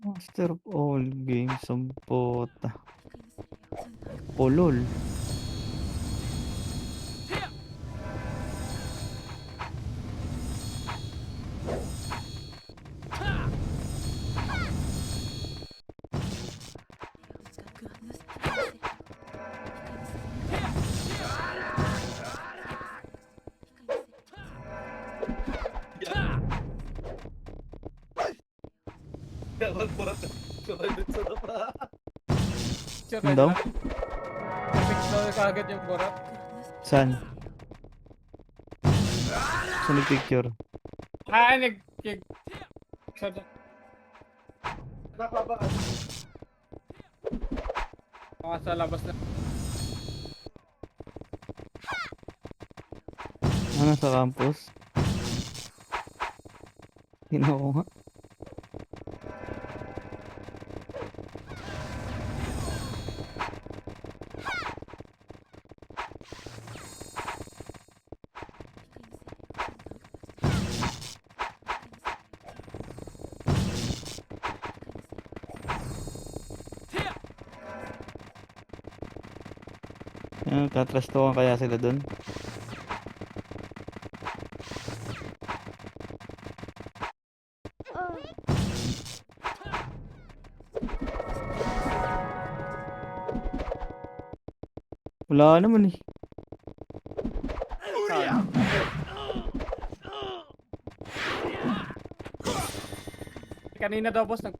Master of all games ang puta. Ulol. Picture Ano na daw? lang. Picture kagad yung burat. Saan? Saan nag-picture? Sa mga sa labas na. Ano sa campus? Tingnan ko nga. Tatrastukan kaya sila dun? Wala naman eh. Saan? Kanina daw boss nag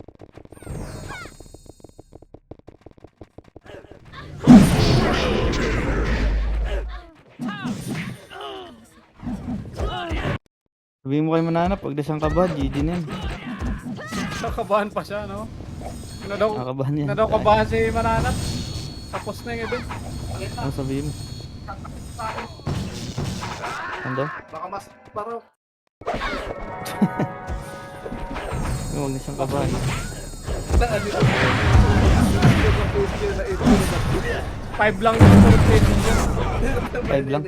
Sabihin mo kay Manana, pag dasang ka ba, GG na yan. nakabahan pa siya, no? Ano daw? Nakabahan yan. Ano daw kabahan si Mananat? Tapos na yung event. Ano sabihin mo? Ano daw? Baka mas parang Huwag na siyang kabahan. na ito. 5 lang yung score plate niya. 5 lang.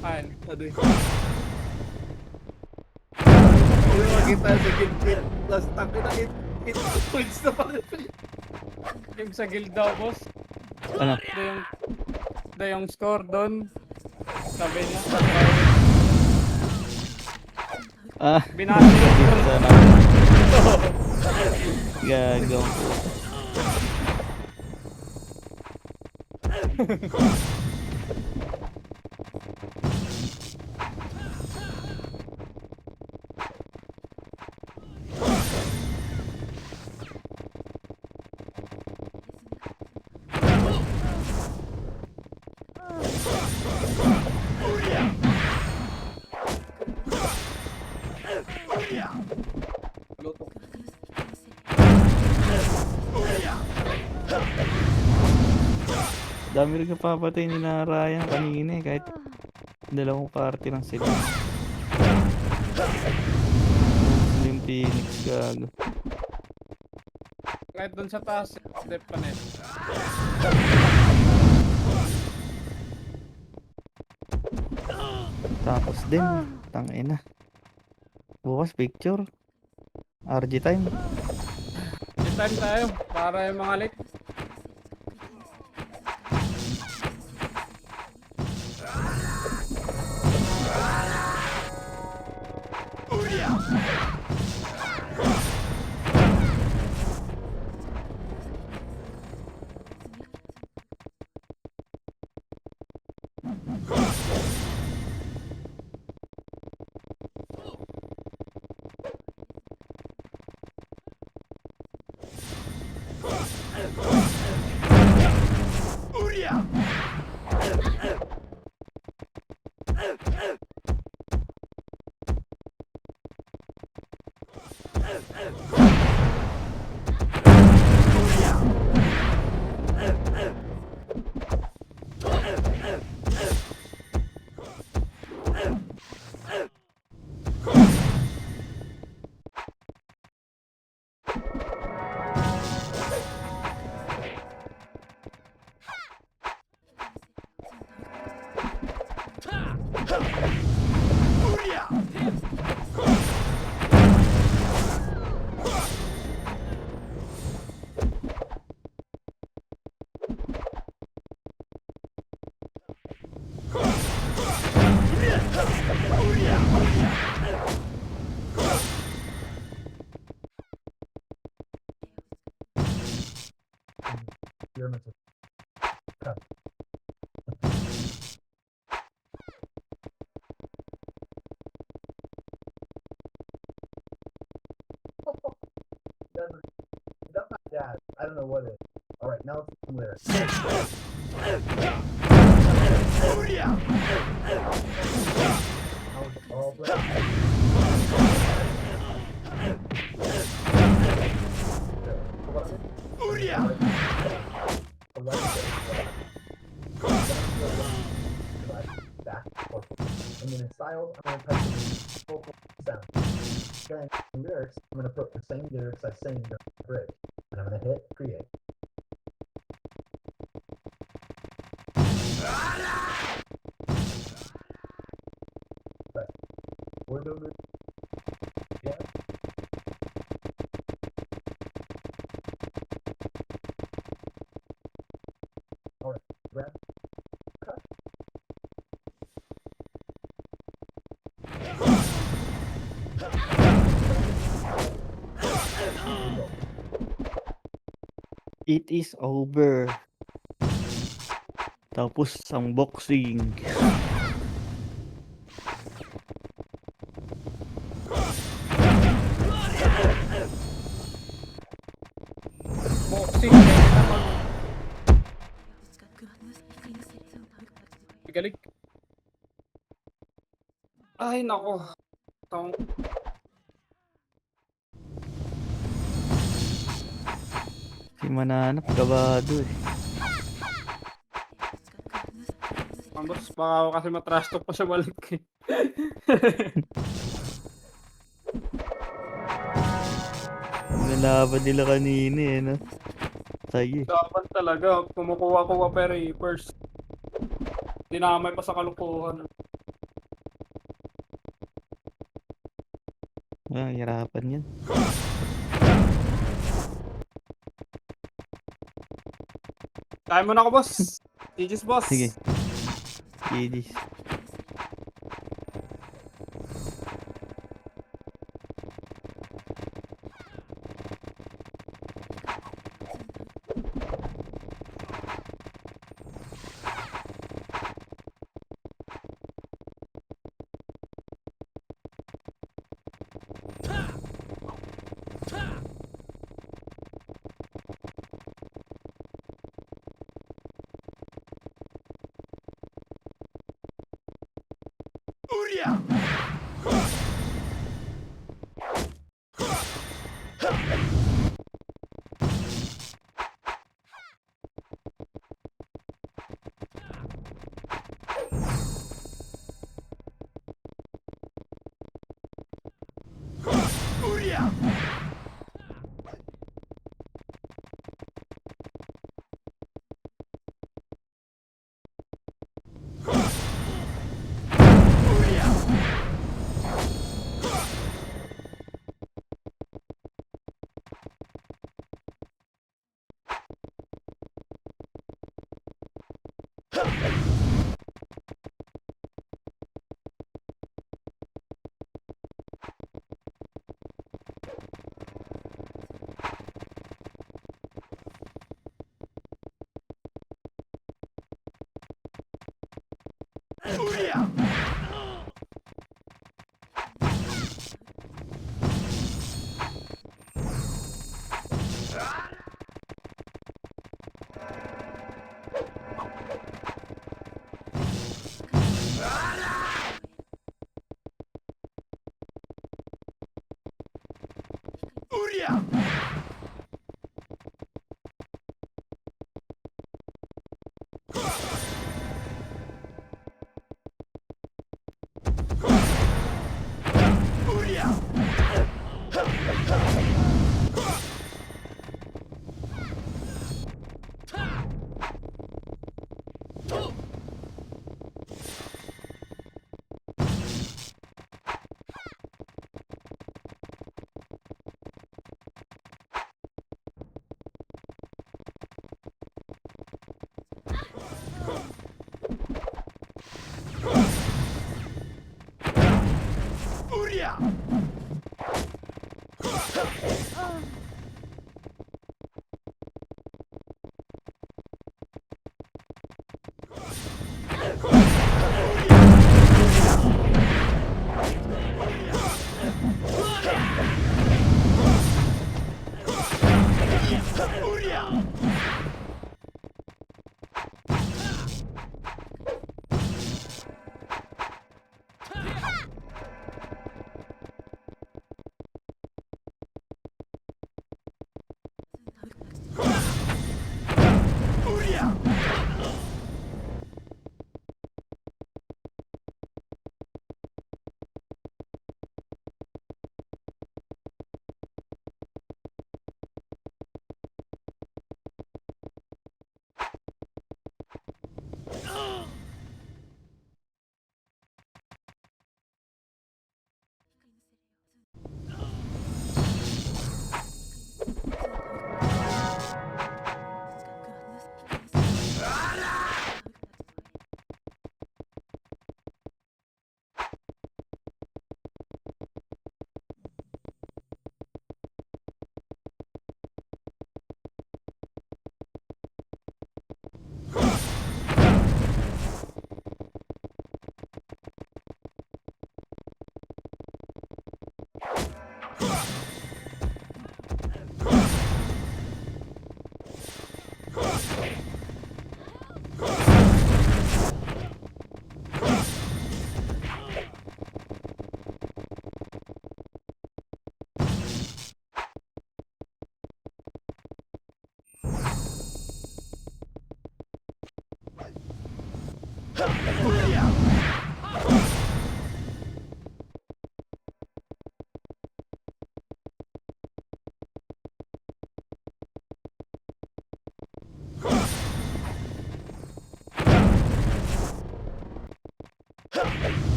Ayan. Ano yun? Hindi makita sa gilid. Tapos taki na 8 points na pala. Yung sa guild daw, boss. Ano? Da yung score doon. Sabi niya. Binasa yung score. Sana. Gagaw. Luto. Dami rin kapapatay ni Narayan kanina eh. Kahit dalawang party lang sila. Yung Phoenix gago. Kahit doon sa taas, step pa net. Tapos din. Tangina. Bukas picture. RG time. Time tayo para yung mga late. Yeah, I don't know what it is. Alright, now it's some lyrics. All back and then in styles, I'm gonna type in vocal sound. Then in lyrics, I'm gonna put the same lyrics I sang in the bridge, and I'm gonna hit create. But we're doing yeah. All right, grab cut. It is over. Tapos ang boxing. Boxing. Galing. Ay, nako. Tong. Si Mananap kabado eh. Ambos, baka ako kasi matrash talk pa siya balik eh. Nalaban nila kanina eh, no? Tayo eh. Dapat talaga, kumukuha-kuha pa Reapers. Dinamay pa sa kalukuhan. Ah, hirapan yan. Kaya mo na ako, boss. GG's, boss. Sige. GG's.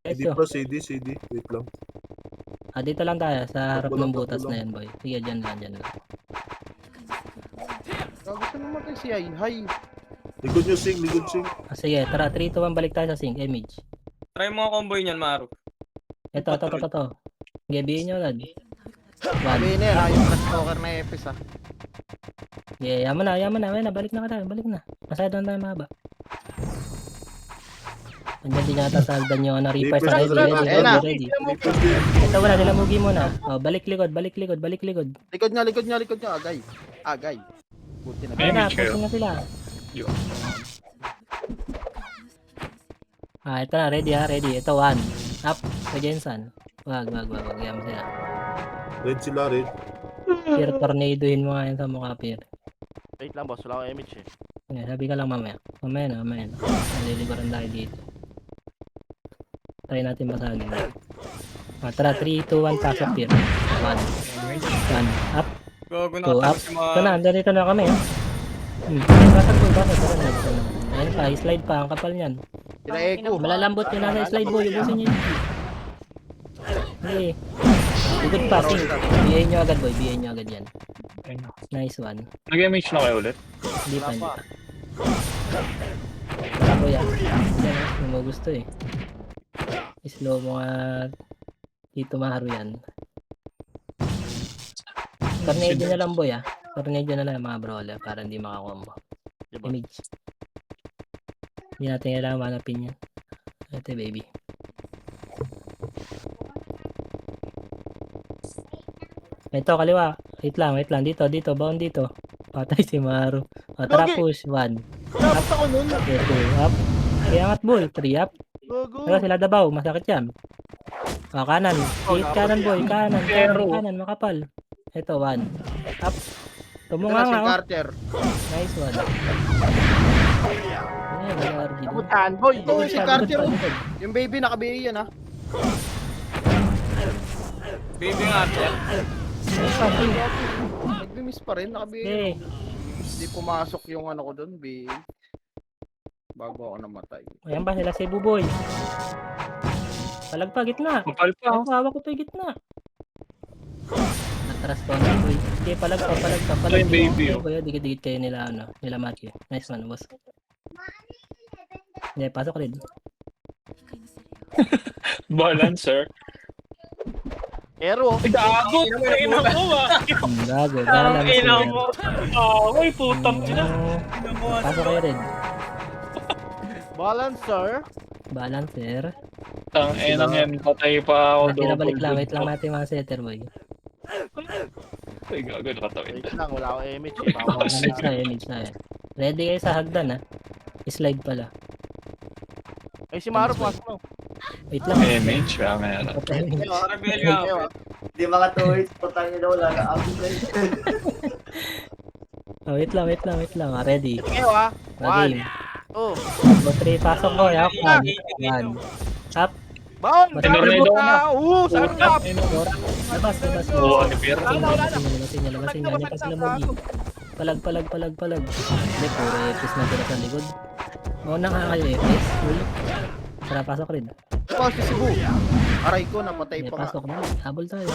CD Eso. pa, CD. Wait lang. Dito lang tayo sa harap Takbo lang, ng butas takbo na lang. yan, boy. Sige, dyan lang, dyan lang. Gusto naman tayo si Ay. Hay. Likod nyo, Sing. Sige, tara, 3, 2, 1, balik tayo sa sync, image. Try mo ang combo niyan, Maru. Ito. Sige, bihin nyo agad. Sabi na yan, yung crash talker na Epis ah. Yeah, yaman na, balik na ka tayo, balik na. Masyado na tayo mahaba. Andiyan din yata sa Aldan yung reapers na Ayun na. ready. Ito wala, nila mugi muna. Oh, balik likod. Likod niya, agay. Buti na. Ayun na, pushing na sila. Ito na, ready. Ito, 1. Up, sa Jensen. Wag, yaman sila. Red sila, red. Peer, tornadohin mo nga yan sa mukha, Peer. Wait lang boss, wala akong image eh. Yeah, sabi ka lang mamaya. Mamaya na. Naliliguran tayo dito. Try natin masagin. Tara, 3, 2, 1, pasok, Peer. 1. Up. Gago na 2 up. si Maru. Ito na, dito na kami. Basag. Ayun pa, slide pa, ang kapal niyan. Sila Eko. Malalambot yun nasa slide, boy. Ubusin niyo yun. Hindi. Good passing. BA nyo agad, boy. BA nyo agad yan. Nice one. Nag-image na kayo ulit? Hindi pa. Wala pa. Wala po yan. Yan, yung mo gusto eh. Slow mo nga. Dito maharo yan. Tornado na lang, boy, ah. Tornado na lang, mga brawler, para hindi makakombo. Diba? Image. Hindi natin kailangan manapin yan. Ito, baby. Ito, kaliwa. Wait lang. Dito. Baon dito. Patay si Maru. Tara, Gogi! push. 1. Dapat ako nun. 2 up. Kaya angat, boy. 3 up. Gogo. Tara, sila dabaw. Masakit yan. Kanan. Hit kanan, boy. Kanan. Makapal. Ito, 1. Up. Ito Tumunga na si nga, oh. Carter. Nice one. Ayan, wala RG doon. Kamutaan boy. Ito si Likod, Carter. likod. Yung baby naka-BA yan ah. Baby nga. Nag-miss pa rin, naka-BA. Eh, Hindi pumasok yung ano ko doon, BA. Bago ako namatay. ayan ba sila si Buboy? Palag pa, gitna. Kapal pa. Ako, hawak ko pa yung gitna. Natras ko na, boy. Sige, palag pa. Ito yung baby, oh. Boy, dikit-dikit kayo nila, nila Matthew. Nice one, boss. Hindi, pasok rin. Balancer. Ero. Gago! Ina mo ah! Gago, Ina balance. mo! Ay, putang ina! Pasok kayo rin. Balancer. Balancer. Tang enang yan, patay pa ako Natira double. balik lang, wait lang natin mga setter, boy. Ay, gago, nakatawid. Wait lang, wala akong image eh. Baka Image na eh. Ready kayo sa hagdan, ha? Slide pala. Eh si Maru, pumasok mo. Wait lang. Image, kaya meron. Rebel nga. Di mga toys, putang nyo wala na ako. Wait lang. Ready. Ngayon ah. Ready. 1, 2. 3, pasok ko. Up. 1. Up. Baon! Basta Nakalimot tornado. na! Saan ka? Labas. Oo, ano pero? Labasin niya. Hindi pa sila magi. Palag. Hindi, puro epis na sila sa likod. Mauna nga kayo epis. Tara, pasok rin. Ito si Cebu. Aray ko, napatay Hindi, pa nga. pasok na. Habol tayo.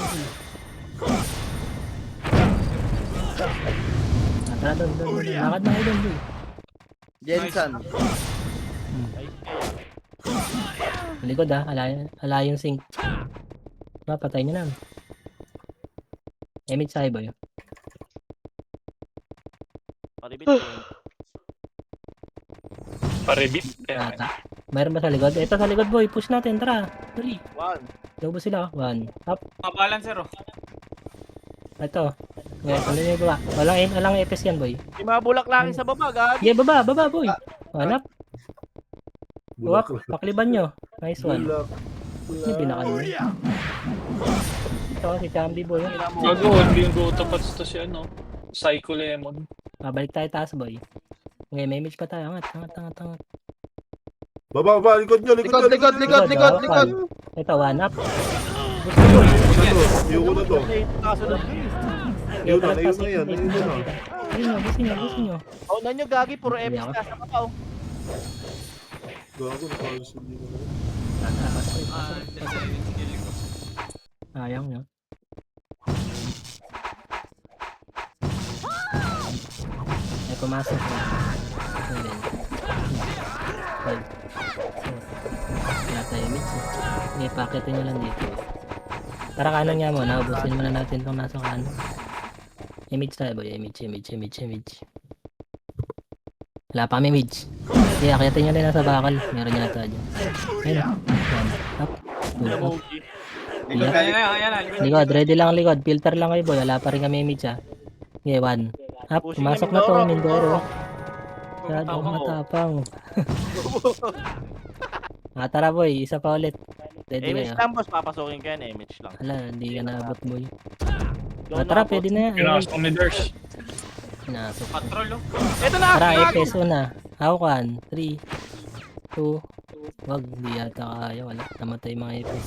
Tara, doon. Lakad na kayo doon, boy. Jensen. Likod ha, ala yung sync. Patay niyo na. Image sa'yo boy. Paribit. Ata. Mayroon ba sa likod? Ito sa likod boy, push natin, tara. 3. 1. Lobo sila, 1. Up. Balancer oh. Ito. Yes, ano yung gawa? Walang EPS yan boy. May mga bulak lang sa baba, gag. Yeah, baba boy. One up. Bulak. Up. Pakliban nyo. Nice one. Hindi binakan mo. Ito si Chambi boy. Gago, hindi yung go tapat to si ano. Psycho Lemon. Balik tayo taas boy. Okay, may image pa tayo. Angat. Baba, baba, likod nyo, likod Likod, nyo, likod, likod, likod, likod. Ito, one up. Yung una to. Kasunod yun. Yun na, yun na yan, yun na. Gusto nyo. Oh, nanyo gagi, puro Hindi epic ako. na sa kapaw. Gago, nakalis hindi na. Ayang nyo. Ay, pumasok na. Ayun. Ay. Wala tayo mix eh. Sige, pakitin nyo lang dito. Tara kanan nga muna, ubusin muna natin itong nasa kanan. Image tayo boy, image. Wala pa kami image. Sige, akitin nyo rin nasa bakal. Meron yata dyan. Ayun. One. Up. Two. Up. Likod, ready lang ang likod. Filter lang kayo boy. Wala pa rin kami image ah. Okay, one. Up. Pumasok na to, Mindoro. Masyadong matapang. Tara boy, isa pa ulit. Ready Image kayo. lang boss, papasukin ko yan, image lang. Ala, hindi ka naabot boy. Go Tara, na, pwede boss. na yan. Pinasok ni Ders. Pinasok. Patrol, oh. Ito na, Tara, gagi. FS una. Hawakan. 3, 2, wag, hindi yata kaya. Wala, namatay mga FS.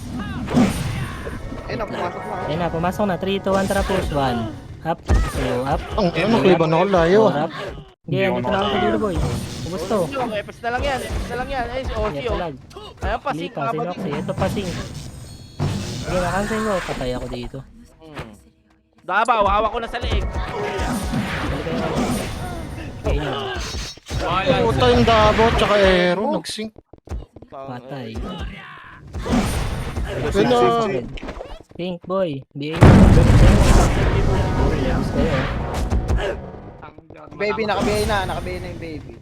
Ayun na, pumasok na. Ayun na, pumasok na. 3, 2, 1, tara push. 1. Up. 2, up. Ang ano, nakaliban ako layo. 4, up. Okay, andito lang ako sa dulo boy. Ubus to. Yung epic na lang yan, epic na lang yan. Ay, si Ozzy, Ito oh. lang. Ayan pa, Hindi sing, pa, mga sinoxy. bagay. Ito pa sing. Sige, nakansin ko. Patay ako dito. Dabaw, hawak ko na sa leeg. Balik kayo ako. Okay nyo. Puta yung Dabaw, tsaka Aero, nag-sync. Patay. Sing, sing, sing. Pink boy. BA. Ubus kayo. Baby, nakabihay na yung baby.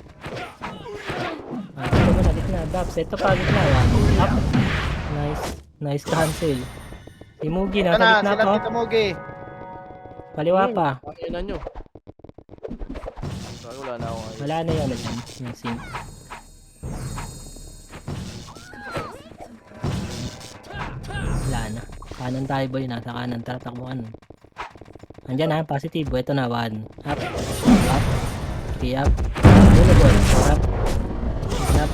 Ito mo na, gitna. Babs, ito pa, gitna. One. Up. Nice cancel. Si Mugi, Ito nasa na, gitna sila pa. Tito Mugi. Kaliwa pa. Pakinan nyo. Sorry, wala na ako ngayon. Wala na yun. Yung sync. Wala na. Kanan tayo boy. Nasa kanan. Tatakbuhan. Andyan ha. Positive. Ito na. 1. Up. Up. 3 up. Dulo boy. 4 up. Up.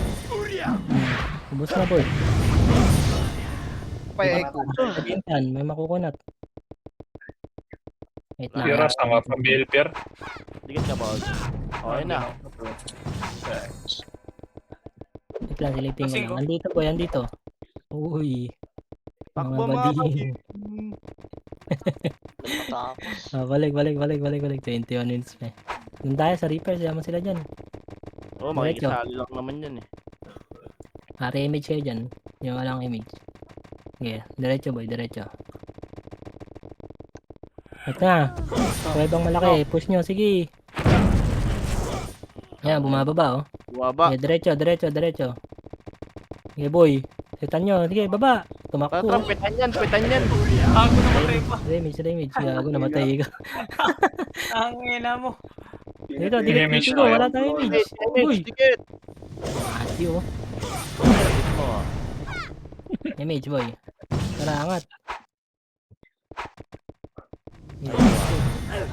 Ubus na boy. Pa-echo. Pintan. May makukunat. Wait lang. Pira, sama pa Belper. Dikit ka boss. Okay na. Wait lang. Silipin ko lang. Andito boy. Andito. Uy. Takbo, Mga mga bading. Balik. 21 minutes pa. Doon tayo sa Reaper. Sama sila dyan. Oo, makikisali lang naman yan eh. Para image kayo dyan. Yung walang image. Sige, diretso boy, diretso. Ito na. Pwedeng malaki. Push nyo, sige. Yan, bumababa oh. Buwaba. Sige, diretso. Sige boy. Setan nyo, sige, baba. Tumakbo. Tatrang, pitan yan. Ako namatay pa. Damage. Gago, namatay ka. Ang ina mo. Dito, Image dito na wala yun. tayong image. Uy, Dikit. ati oh. Oh. Image boy. Tara, angat.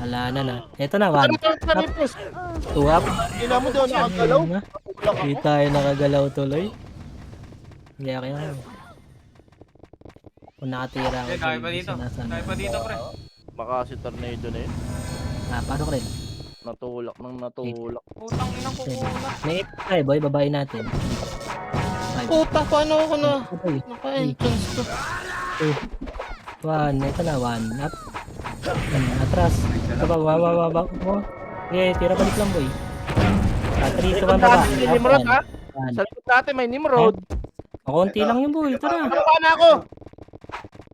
Wala na. Ito na, 1. 2 up. Ina mo daw nakagalaw. Ayun na. Di tayo nakagalaw tuloy. Kaya kaya. Kung nakatira ako. Kaya pa dito. Kaya pa dito, pre. Baka si Tornado na yun. Pasok rin. Natulak. Putang ina ko una. May tayo boy, babae natin. Puta, paano ako na? Boy, Naka-entrance to. 1. Ito na, 1. Up. Atras. Ito ba, baba. Okay, tira balik lang boy. 3 to 1 baba. May Nimrod ha? One. Sa likod natin may Nimrod. Konti lang yung boy, tara. Ano pa na ako?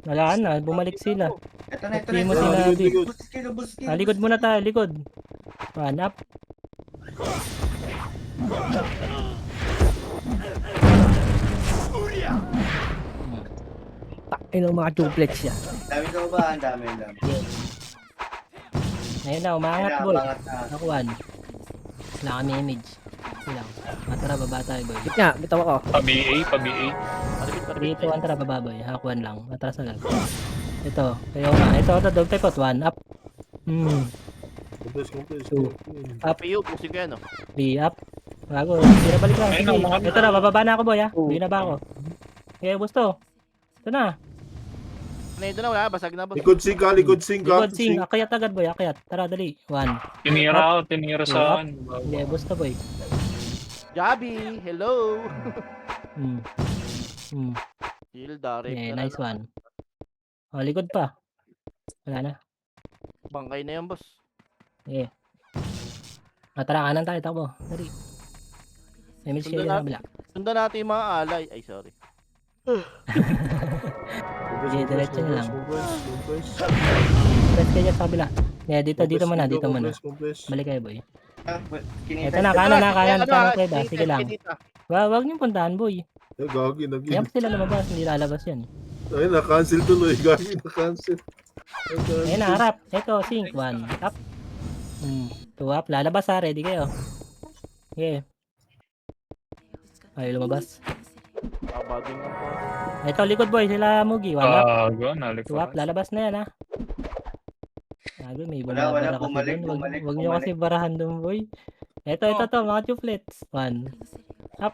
Wala na, bumalik sila. Ito Hindi mo na. sinabi. Likod. Likod muna tayo, likod. 1 up. Takin ng mga duplex yan. Dami ka ba? Ang dami. Ayun na, umangat boy. Bangat na. Nakuhan. Wala kami image. Silang. Tara, baba tayo boy. Bitaw ako. Pa-BA. 3 to 1, tara, baba boy. Hakuan lang. Atras agad. Ito, kayo na. Ito, dog type 1 up. Compress. Up. PU, pusin ko yan oh. 3 up. Bago, binabalik lang. Ayun Sige, na, ito na, bababa na ako boy ha. Hindi na ba ako? Okay, gusto. Ito na. Tornado na, wala. Basag na, boss. Likod sing ka, likod sing ka. Likod sing, akayat agad boy, akayat. Tara, dali. 1. Tinira sa akin. Hindi, gusto boy. Jabi, hello. Hmm. Hmm. Hilda, rape Yeah, ka na nice lang. one. Oh, likod pa. Wala na. Bangkay na yan, boss. Yeah. Tara, kanan tayo, takbo. Dali. May miss kayo Sundan na kabila. Sundan natin yung mga alay. Ay, sorry. Okay, diretso na lang. Compress. Press kayo sa kabila. Yeah, dito muna, dito muna. Compress. Balik kayo boy. Kinita. Ito na, kanan na, kanan kayo ba? Kinita, Sige lang. kinita. Wag niyo puntahan boy. Eh, gagi, Yan sila lumabas, hindi lalabas yan. Ay, na-cancel tuloy. Gagi, na-cancel. Ayun na, harap. Ito, sync. 1. Up. 2 up. Lalabas ha. Ready kayo. Okay. Ay, lumabas. Abaging ang po. Ito, likod boy. Sila Mugi. 1 up. Gago, 2 up. nalipad. Lalabas na yan ha. Sabi, may Wala, bumabara kasi bumalik, dun. bumalik, Huwag nyo kasi barahan dun boy. Ito to, mga chuflets. 1. Up.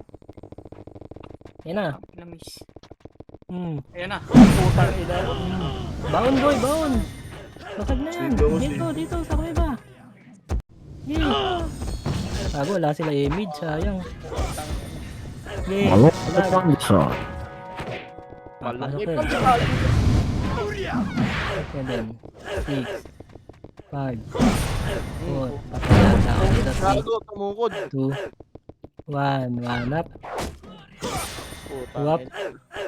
Yan na. Ayan na. Putang ina. Baon boy, baon. Basag na yan. Sige, boss, Dito, sa kuya. Yay. Wala sila image, sayang. Yay. Pasok Malaki yun. pa. 7, 6, 5, 4, patayan na ako dito. Gago, tumukod. 2, 1 up, Putang Up. ina.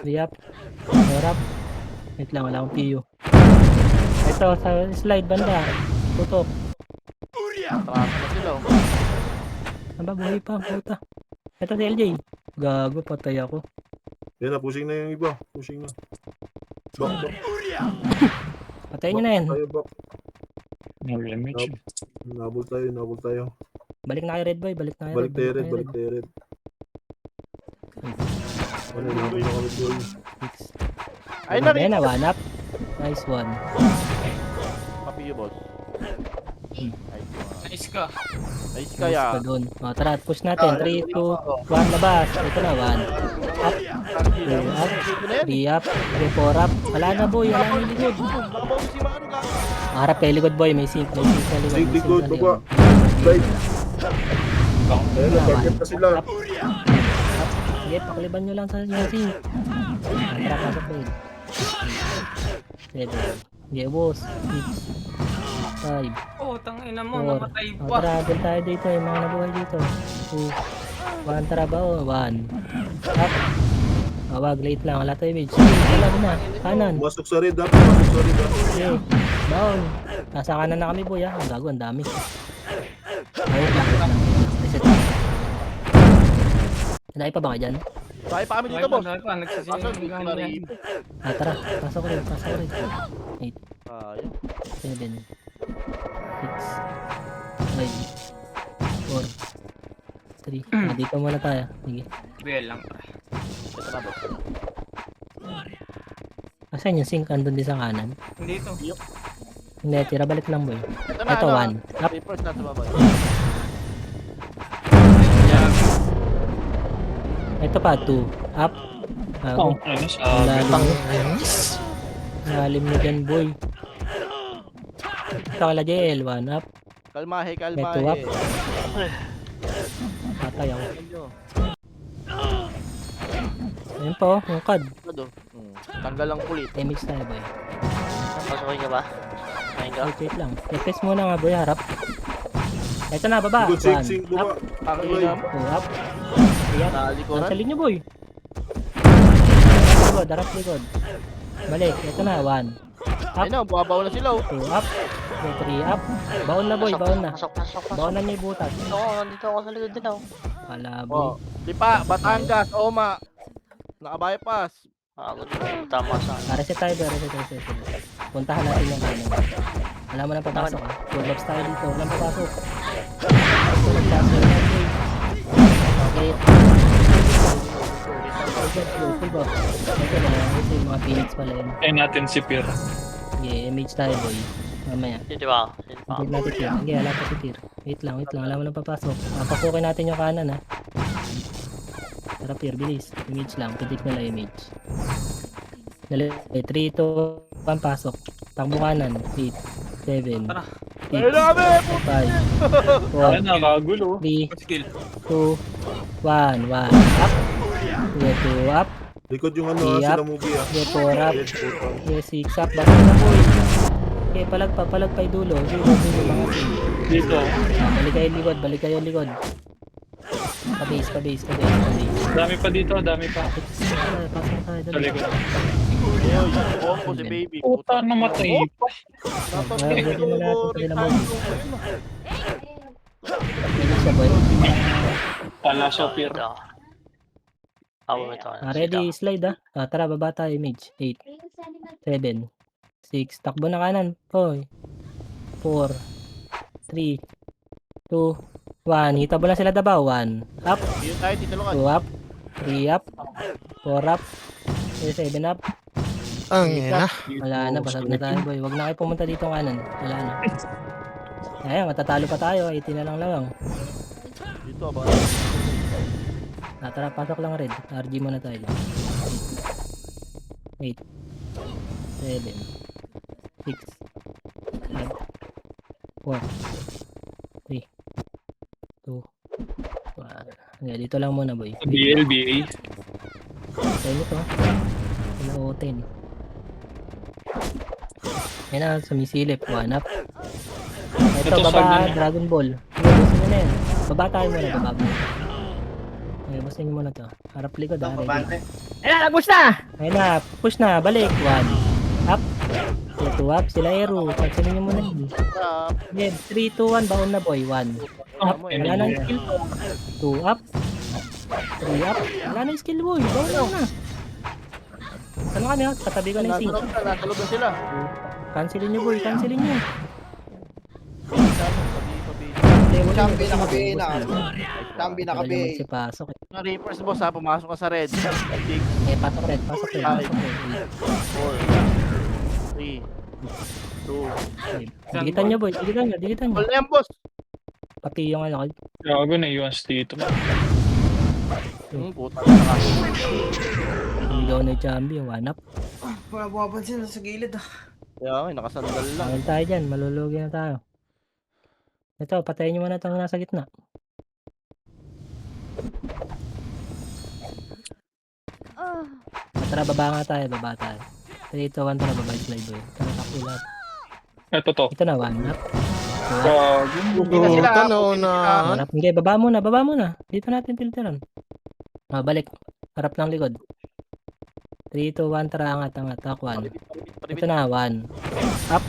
3 up, 4 up. Wait lang, wala akong PU. Ito, sa slide banda. Tutok. Atras na sila. oh. Aba, buhay pa, puta. Ito si LJ. Gago, patay ako. Yan na, pushing na yung iba. Pushing na. Back. Patayin nyo na yan. Tayo, back. Nag-image. Nabol tayo. Balik na kay Red Boy, balik na kay Balik tayo, Red. balik tayo, Red. Ano, nabol na kami, boy. Ay, na rin. Ayan na, 1 up. Nice one. Papiyo, boss. Ay, Nice ka. nice Nice kaya. pa dun. O, tara, push natin. 3, 2, 1, labas. Ito na, 1. Up, 2 up, Dito na yan. 3 up, 4 up. Wala na boy, wala na yung likod. Mababaw si Mano, gago. Harap kay likod boy, may sync sa likod. Sync may likod, sa baba. likod. Slide. Ayun na, target na sila. Up. Sige, pakliban nyo lang sa yung sync. Tara, pasok boy. 7. Sige, boss. 6. 5. Oh, tangina mo, 4. namatay O, pa. tara, dun tayo dito, yung mga nabuhay dito. 2, 1, tara ba? 1. Up. Wag, late lang. Wala tayo image. Wala na. Kanan. Pumasok sa red, ha? Pumasok sa red, ha? Okay. Down. Nasa kanan na kami, boy, ha? Ang gago, ang dami. Wait lang. Reset lang. Dahil pa ba ka dyan? Tayo pa kami dito, boss. Pasok, Pasok, dito na rin. Tara. Pasok ko rin. 8, Ayun. 7, 6, 5, 4, 3. Dito muna tayo. Sige. Bel lang. Ito na, boss. Asan yung sync? Andun din sa kanan? Dito. Hindi, tira balik lang, boy. Ito na, Ito, 1. Up. Papers na sa baba. Ito pa, 2. Up. Oh, Okay. ano sa Ang lalim mo. Lalim mo dyan, boy. Ito kala JL, 1 up. Kalmahe, Ito up. kalmahe. Patay ako. Ayun. Ayun po, yung card. Ano? Tanggal ang kulit. Damage tayo, boy. Pasukin ka ba? Ayun ka? Wait lang. I-press muna nga, boy, harap. Ito na, baba. Good, 1 sync, up. baba. Pakinggan. 2 up. 3 up. Nalikuran. Nasa linya, boy. Likod, harap likod. Balik. Ito na, 1. Ayun na, bumabaw na sila. 2 up. 3 up. Baon na, boy, baon na. Pasok. Baon na niya yung butas. Nandito ako sa likod din ako. Wala, Oh, boy. Lipa, Batangas, Oma. Naka-bypass. Tama sa Reset tayo, boy. Reset. Puntahan natin yung kanan. Wala mo nang papasok, ha? Full box tayo dito. Walang papasok. Full box tayo, boy. Okay. Full box. Ito na, ito yung mga Phoenix pala yun. Kaya natin si Pir. Okay, image tayo, boy. Mamaya. dito ba? Dito ba? Update natin Tir. Hindi, wala pa si Tir. Wait lang. Wala mo nang papasok. Pasukin natin yung kanan, ha? Tara, Pier, bilis. Image lang. Pitik nila image. Dali. 3, 2, 1, pasok. Takbo kanan. 8, 7, 6, 5, 4, Ayun, nakagulo. 3, 2, 1, 1. Up. Yeah, 2, up. Likod yung ano Iyap. sila movie Yeah, 4, up. Yes, putang. Yeah, 6, up. Basta na po. Okay, palag pa yung dulo. Dulo mga sim. Dito. Balik kayo likod. Pa-base. Dami pa dito, dami pa. Pasok tayo Sa dali. likod. Ayun, yung combo si baby. Puta, namatay pa. Ready na natin sa nila mo. Ready siya, boy. Pala siya, Pier. Ito. Ito. Ready, slide ah. Tara, baba tayo, image. 8, 7, 6. Takbo na kanan. 4, 3, 2, 1. Hita mo lang sila dabaw. 1. Up. Dito tayo, titulungan. 2 up. 3 up. 4 up. 7 up. Ang ina. Wala na, basag na tayo, boy. Huwag na kayo pumunta dito kanan. Wala na. Ayan, matatalo pa tayo. 80 na lang. Dito ba? Tara, pasok lang red. RG muna tayo. 8, 7, 6, 5, 4, 3, 2, 1. Yeah, dito lang muna, boy. BLBA. Tayo nito. Pinaotin. Yan na, sumisilip. 1 up. Ito, Ito, baba, sag na. Dragon Ball. Gusto nyo na yan. Baba tayo muna, baba. Okay, basta nyo muna to. Harap likod, ha. Ready. Ayan na, push na! Ayan na, push na. Balik. 1 up. 2 up. Sila Aero. Pagsinin nyo muna yun. Okay, 3, 2, 1. Baon na, boy. 1 up. Wala nang skill. 2 up. 3 up. Wala nang skill, boy. Baon na. Ano kami, ha? Katabi ko na yung sync. Natulog na sila. Cancelin nyo, boy. Cancelin nyo. Chambi naka-BA na. Chambi naka-BA. Pasok. Mga Reapers boss ha, pumasok ka sa red. 6, Eh, pasok red. Pasok red. 4, 3, 2. Digitan nyo, boy. Digitan nyo. All na yan boss. Pati yung ano. Gago na iwan dito. Puta na ka. Ligaw na yung chambi. 1 up. Wala bumapansin sa gilid Kaya nga, nakasandal lang. Tanggal tayo dyan. Malulugi na tayo. Ito, patayin nyo muna itong nasa gitna. Tara, baba nga tayo. Baba tayo. 3, 2, 1. Tara, baba slide, boy. Tara, takulat. Ito to. Ito na, 1 up. Gago. Hindi na sila. One up. Okay, baba muna. Dito natin filteran. Balik. Harap ng likod. 3, 2, 1. Tara, angat. Takwan. Ito na, 1 up.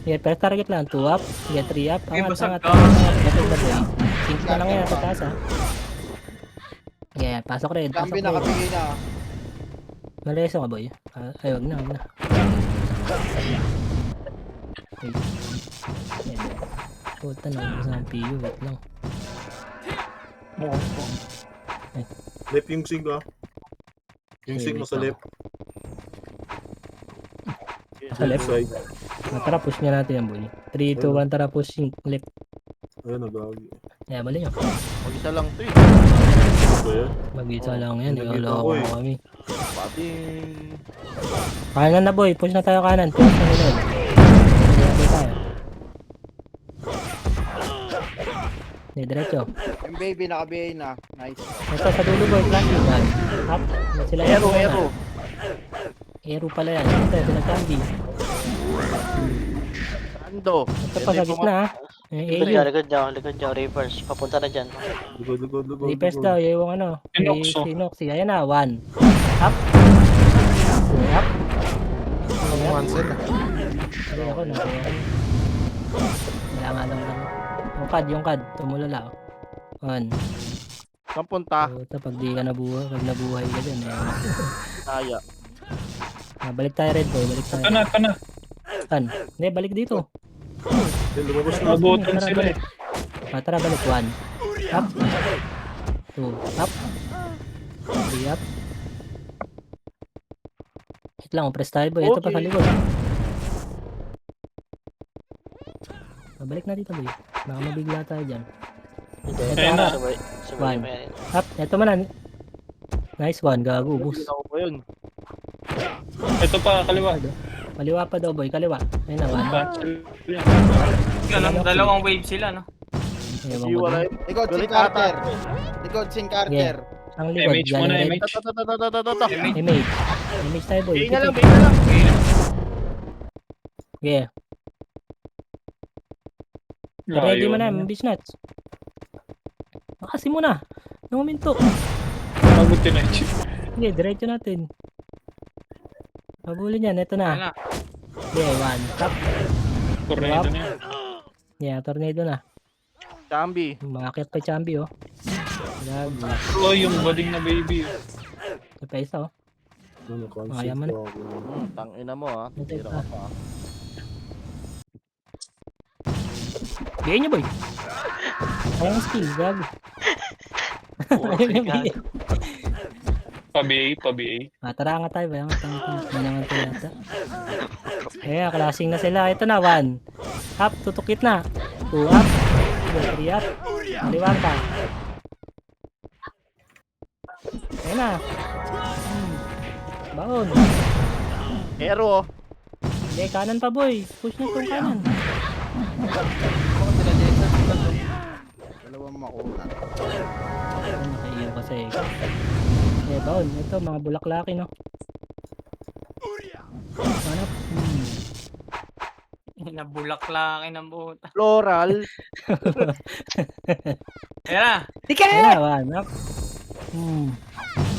Yeah, first target lang. 2 up. Yeah, 3 up. Angat. Ito ba ito? 5 na lang yan. Sa taas, ha. Yeah, pasok red. Pasok Chambi red. naka-BA na. Maleso ka, boy. Ay, wag na. Wait. Puta na. Sa PU. Wait lang. Left yung sing ah. Yung Okay, sing mo wait sa lang. left. Sa left. Side. Tara, push nga natin yan, boy. 3, 2, 1. Tara, push yung left. Ayun, nagagi. Yeah, bali nyo. Mag-isa lang to eh. Ano ba yan? Mag-isa lang yan. Nagita Iwala ko ko eh. kami. Pating. Kanan na, boy. Push na tayo kanan. Push na nila. Hindi tayo. Hindi, diretso. Yung baby naka-BA na. Nice. Ito, sa dulo, boy. Flashing. Up. Sila Aero. Aero pala yan. Ito, sila Candy. Ando. Ito pa sa gitna, ha. Likod nyo, Reapers. Papunta na dyan. Likod. Reapers daw, yung ano. Inoxo. Si Noxy. Ayan na, 1. Up. 2 up. Cancel. Hindi ako, nakuha ko. Wala nga lang lang. Yung card. Tumulala. 1. Saan punta? Puta, pag di ka nabuhay, pag nabuhay ka dyan, eh. Kaya. Balik tayo, red boy. Balik tayo. Ito na. Saan? Hindi, balik dito. Ayun, lumabas na. Nabutan Tara, sila balik. eh. Tara, balik. 1. Up. 2. Up. 3 up. Wait lang, press tayo boy. Ito pa sa Okay. likod. Balik na dito boy. Baka mabigla tayo dyan. Hindi, Ito, Ayun na. harap. sabay One. mo yan. Up. Ito man. Nice one, gago, ubus. Ginawa ko yun. Ito pa, kaliwa. Kaliwa pa daw boy, kaliwa. Ayun na, one. Cancel yan. Ganun, dalawang wave sila, no? Ewan ko Iwalay. din. Likod si Galit Carter. ata. Likod si Carter. Ang likod, MH muna, galing red. MH. Tatatatatatata. Image. Image tayo boy. Bigay na lang, Pitik. bigay na lang. Yeah. Ready mo na, bitch nuts. Makasi mo na. Yung minto. Mabuti na yun. Sige, diretso natin. Pabulin yan, ito na. Wala. Yeah, one. Tap. Tornado na yan. Yeah, tornado na. Chambi. Makakit pa yung chambi, oh. Gago. Oh, yung bading na baby. Ito pa isa, oh. Ano, cancel Kaya mo na. ko ako. Tangina mo ha. Ito Tira pa. ka pa. Bigay niyo, boy. Ayaw ang skill, gago. Puro Ayaw niya brigada. bigay. Pa-BA. Tara nga tayo, bayan nga tayo. May naman ito yata. Ayan, klaseng na sila. Ito na, one. Up, tutukit na. Two up. Three up. Kaliwan pa. Ayan na. Baon. Hero. Hindi, kanan pa boy. Push na itong kanan. Dalawang makuna. Ayan, nakaiyo kasi. Eh, baon. Ito, mga bulaklaki, no? Ano? Nabulaklakin ng buta. Floral. Ayan na. Ayan na, one up.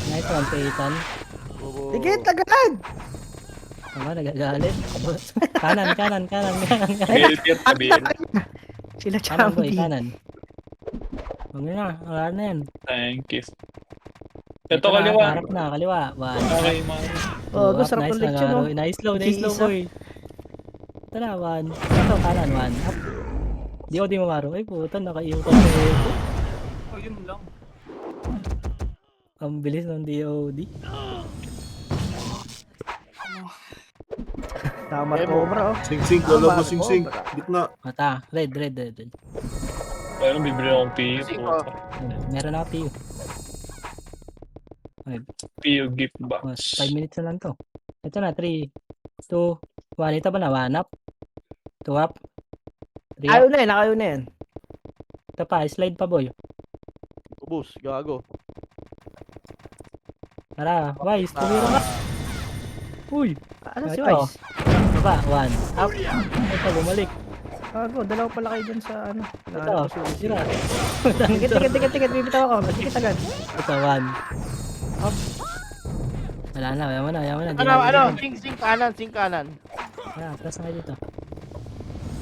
Nice one, Peyton. Tikit, agad! Tama, nagagalit. kanan. BL tier pa BL. Sila Kanan boy, kanan. Huwag na, wala na yan. Thank you. Ito na, kaliwa. Harap na, kaliwa. One. Okay, Mario. Oh, Two up, sarap nice ulit na yun, garo. oh. Nice low, Nag-iisa. boy. Ito na, one. Ito, kanan, one. Up. Di ako di mamaro. Ay, puta, nakaiutan sa ego. Oh, yun lang. Ang bilis ng DOD. Tama Cobra, oh. Sing-sing, wala mo sing-sing. Gitna. Mata, red. Pero bibili akong PU. puta. Meron ako PU. PU gift Oh, box. 5 minutes na lang to. Ito na, 3, 2, 1. Ito ba na? 1 up. 2 up. 3 up. Ayaw na yan, nakayaw na yan. Ito pa, slide pa boy. Ubus. Gago. Tara, Wise, tumira ka. Uy, Ano si ito. Wise? Baba, 1. Up. Ito, bumalik. Gago, dalawa pala kayo dyan sa ano. Ito, tira. Tikit, bibitaw ako. Tikit agad. Ito, 1. Up. Wala na, ayaw mo na. Ano? Sing kanan. Ah, press na kayo dito.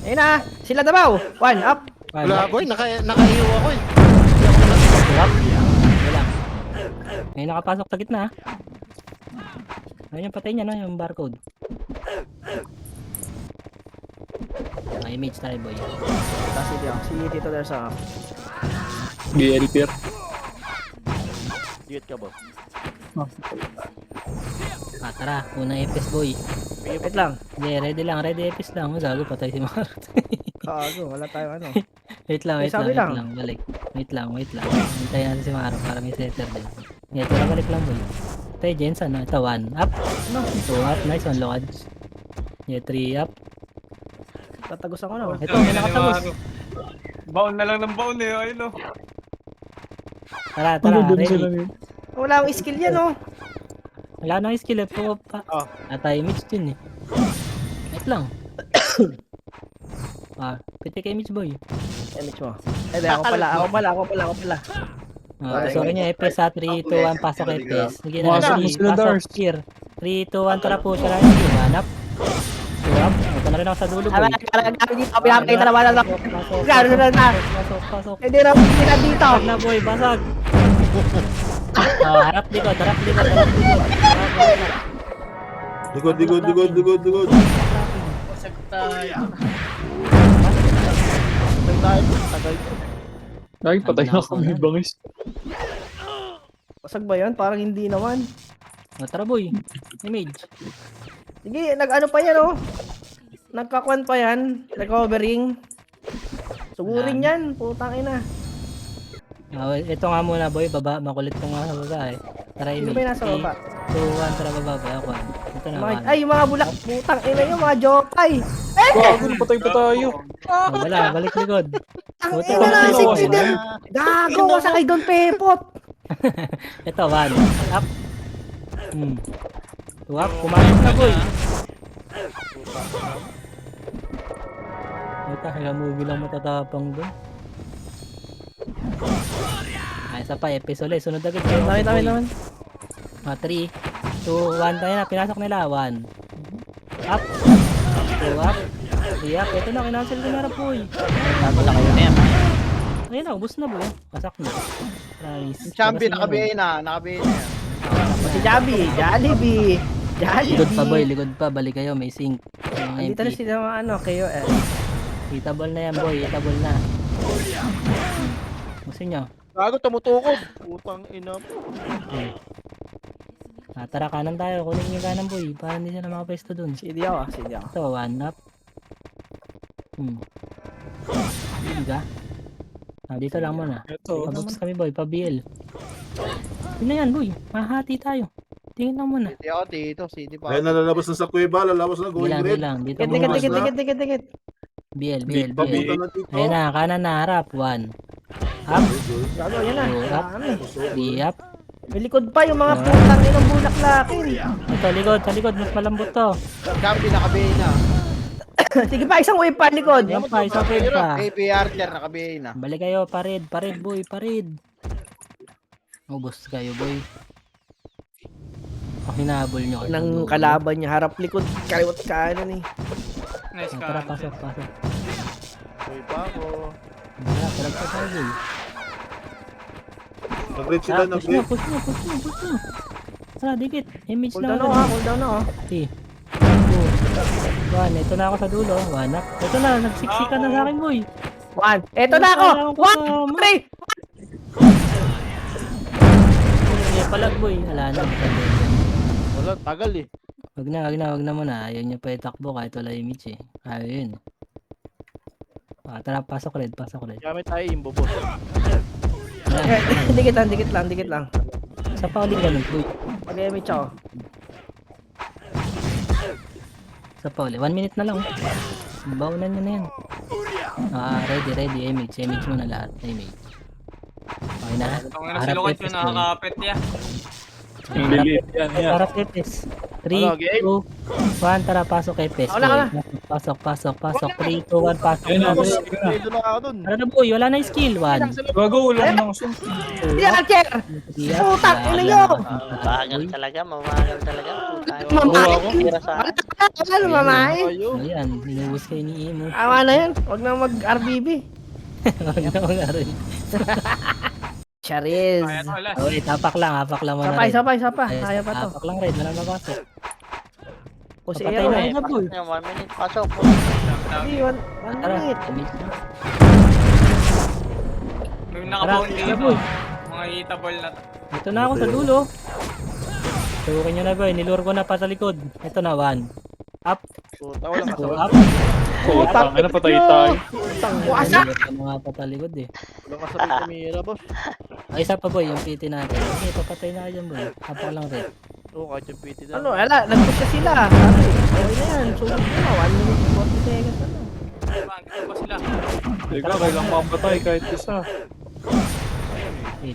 Ayun na, sila Dabaw. 1, up. Wala, boy. Nakaiyo ako eh. up. Wala. May nakapasok sa gitna. Ayun yung patay niya, no? Yung barcode. May image tayo, boy. Kasi diyan, si Tito there sa BL tier. Diyet ka ba? Ah, tara. Unang EPS, boy. Wait lang. Yeah, ready lang. Ready EPS lang. Gago, patay si Mar. Gago, wala tayong ano. Wait lang. Sabi lang. Balik. Wait lang. Hintayin natin si Maro para may setter din. Yeah, tira balik lang, boy. Ito yung Jensen, no? Ito, 1 up. 2 up. Nice one, Lodge. Yeah, 3 up. Tatagos ako, no? Ito, may nakatagos. Baon na lang ng baon eh. Ayun oh. Tara. Ready. Wala akong skill yan, oh. Wala nang skill, po pa. Oh. Atay image din, eh. Wait lang. Pitik image, boy. Image mo. Eh, ako pala. Sorry niya, EPS sa 3, 2, 1, pasok EPS. Sige na, Pumasok mo sila, Dars. pasok, tier. 3, 2, 1, tara po siya lang. Hanap. 2 up. Ito na rin ako sa dulo, boy. Pinapakita naman na Pasok. Gano'n na. Pasok. Hindi na sila dito. Basag na, boy, basag. Harap likod. Likod. Ay, patay na kami bangis. Basag ba yan? Parang hindi naman. Tara, boy. Image. Sige, nag-ano pa yan, oh. Nagkakwan pa yan. Recovering. Sugurin yan. Putang ina. Ito nga muna, boy. Baba. Makulit ko nga sa baba, eh. Tara, Sino image. ba yung nasa baba? 2, 1, tara bababa ako. Ito na, Mga, 1. ay, yung mga bulak. Putang ina yung mga jokay. Gago, patay pa tayo. Oh, wala, balik likod. Ang Buti ina wala na, sinawas 60 na. din. Gago, masakay doon, pepot. Ito, 1. Up. Up, pumasok na, boy. Ito, hanggang movie lang matatapang doon. Ay, isa pa, episode ulit. Sunod agad kayo. Tayo naman. 3, 2, 1. Tayo na, pinasok nila. 1. Up. 2 up. 3 up. Ito na, kinancel ko na boy. Bago na kayo na yan. Ayun na, ubos na boy. Pasak na. Promise. Yung champion, Labas nakabihin na yan. Si Jabi, Jollibee. Likod pa boy, likod pa. Balik kayo, may sync. Yung Andito na MP. sila mga ano, KOS. Hitable na yan boy, hitable na. Gusto nyo? Gago, tumutukod. Putang ina. Tara, kanan tayo. Kunin yung kanan boy. Para hindi sila makapesto dun. CD ako, CD ako. Ito, 1 up. Hindi ka? Dito lang muna. Ito. Pabooks kami boy, pa-BL. Yun na yan boy, mahati tayo. Tingin lang muna. Hindi ako dito, CD pa. Ayun na lalabas na sa kuweba, lalabas na going Bilang, red. bilang. Dito Dikit, muna. dikit. BL, Big BL, pa BL. punta na dito. Ayun na, kanan na harap. 1. Up, Gago, yan na. 2 up, Dami. 3 up. May likod pa yung mga putang inang bulaklakin. Ito, likod, sa likod, mas malambot to. Champion, nakabihin na. Sige pa, isang wave pa likod. Ayan pa, isang peg pa. KB Archer, nakabihin na. Balik kayo, pared, pared boy, pared. Ubos kayo boy. Hinahabol nyo. Nang kalaban niya, harap likod, kaliwat kanan eh. Nice ka. Tara, pasok, pasok. Uy pa ako. Tara, palag pa tayo boy. Nag-red sila, Tara, push nyo, nag-red. push nyo, push nyo, push nyo. Tara, dikit. Image Cool lang down ako ha, cool down ako. 3, 2, 1. Ito na ako sa dulo. 1 up. Ito na, nagsiksikan na sa akin boy. 1. Eto na ako! 1, 3! Palag boy. Wala na. Wala, tagal eh. Wag na muna. Ayaw niya pa itakbo kahit wala image eh. Ayaw yun. Tara, pasok red, pasok red. Gamit tayo imbo, boss. Dikit lang. Sa pa ulit ganun boy. Mag-image ako. Sa pa ulit. 1 minute na lang. Baunan nyo na yan. Ready. Image muna lahat. Image. Okay na. Ang ina si Lukat yung nakakapit niya. Ang liliit yan. Harap Epes. 3, Ano, game? 2, 1. Tara, pasok Epes. Ako na. Pasok. 3, 2, 1. Pasok Ayun na. na, boss. Dito na ako dun. Tara na boy. Wala na skill. 1. Gago, wala na ako sun. Hindi na, Archer! Putang ina nyo! Mabagal talaga, mamagal talaga. Mamahay! Tira sa Ano, mamahay? Kayo. Ayan. Binubus kayo ni Imo. Awa na yan. Huwag na mag-RBB. Huwag na mag-aral. Chariz. Kaya to, alas. Okay, tapak lang muna. Sapay. Ayos, Kaya pa to. tapak lang red. Wala mapasok. O si Papatay Ero na eh. yun na boy. 1 minute, pasok. Hindi, 1 Tara. minute. Image na. May nakabound Tara, dito. boy. Mga hitable na to. Ito na ako sa dulo. Turukin nyo na boy. Nilure ko na pa sa likod. Ito na 1. Up. Puta, walang 2 kasama. up. Putang ina, patay tayo. Wasak! Nilure ko mga pa sa likod eh. Walang kasama tumira, boss. Ay, isa pa boy. Yung PT natin. Okay, papatay na kayo dyan boy. Tapak lang red. Oo, kahit yung PT na. Ano, ala, nag-push na sila. Okay na yan. Sulit na. 1 minute 40 seconds na lang. Dito pa sila. Teka, kailang mapatay kahit isa. 8,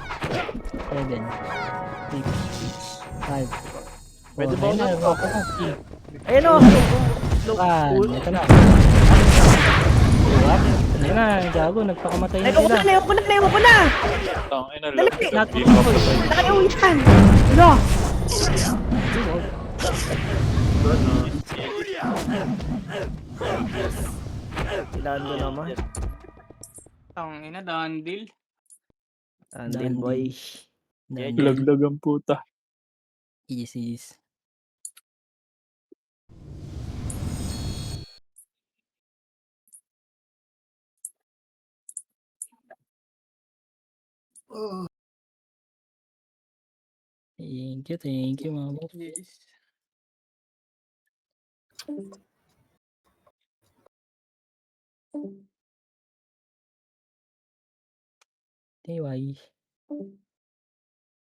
7, 6, 5. Pwede ba na? Ayun o. Ito na. Ayun na, gago. Nagpakamatay na Naiwan sila. ko na. Tang ina, Dali. Di pa patay. Nakaiwan yan. Ano? Lando naman. Ang ina, dandil. Andin boy. Laglag ang puta. Easy. Thank you, mga boss. TY.